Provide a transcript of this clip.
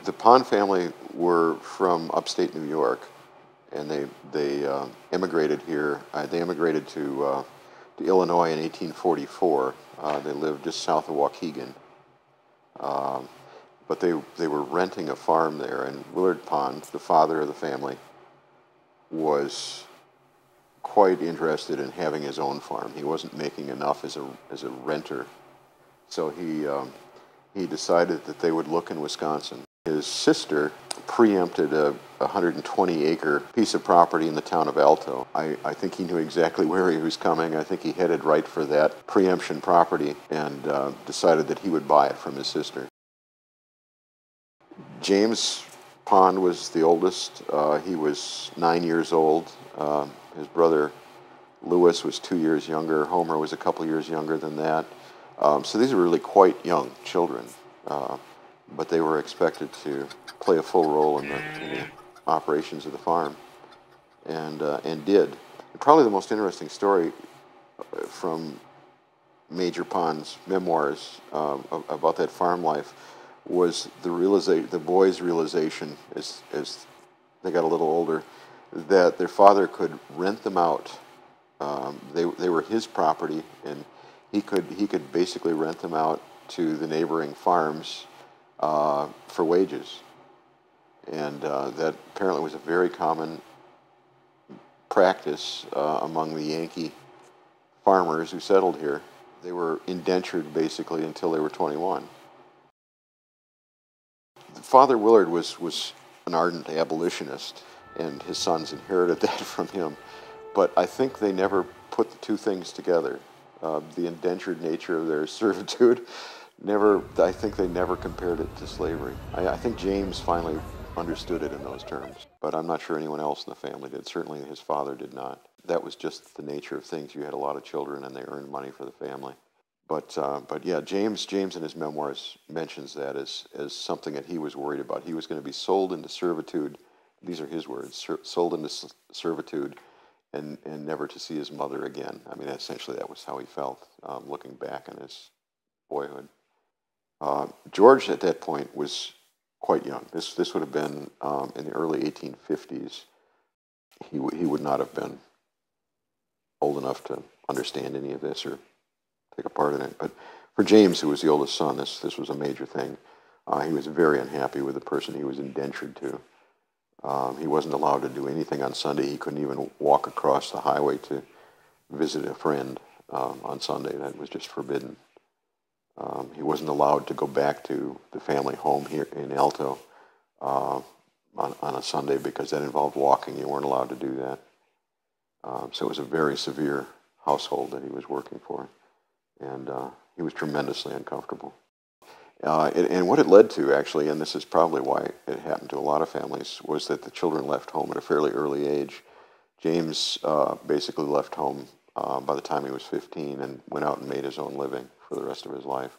The Pond family were from upstate New York, and they immigrated here. They immigrated to Illinois in 1844. They lived just south of Waukegan, but they were renting a farm there. And Willard Pond, the father of the family, was quite interested in having his own farm. He wasn't making enough as a renter, so he decided that they would look in Wisconsin. His sister preempted a 120-acre piece of property in the town of Alto. I think he knew exactly where he was coming. I think he headed right for that preemption property and decided that he would buy it from his sister. James Pond was the oldest. He was 9 years old. His brother Lewis was 2 years younger. Homer was a couple years younger than that. So these are really quite young children. But they were expected to play a full role in the operations of the farm, and did. And probably the most interesting story from Major Pond's memoirs about that farm life was the boys' realization as they got a little older that their father could rent them out. They were his property, and he could basically rent them out to the neighboring farms for wages, and that apparently was a very common practice among the Yankee farmers who settled here. They were indentured basically until they were 21. Father Willard was an ardent abolitionist, and his sons inherited that from him, but I think they never put the two things together. The indentured nature of their servitude, I think they never compared it to slavery. I think James finally understood it in those terms, but I'm not sure anyone else in the family did. Certainly his father did not. That was just the nature of things. You had a lot of children, and they earned money for the family. But yeah, James in his memoirs mentions that as something that he was worried about. He was going to be sold into servitude. These are his words: sold into servitude, and never to see his mother again. I mean, essentially that was how he felt, looking back on his boyhood. George at that point was quite young. This would have been in the early 1850s. He would not have been old enough to understand any of this or take a part in it. But for James, who was the oldest son, this was a major thing. He was very unhappy with the person he was indentured to. He wasn't allowed to do anything on Sunday. He couldn't even walk across the highway to visit a friend on Sunday. That was just forbidden. He wasn't allowed to go back to the family home here in Alto on a Sunday because that involved walking. You weren't allowed to do that. So it was a very severe household that he was working for, and he was tremendously uncomfortable. And what it led to, actually, and this is probably why it happened to a lot of families, was that the children left home at a fairly early age. James basically left home by the time he was 15 and went out and made his own living for the rest of his life.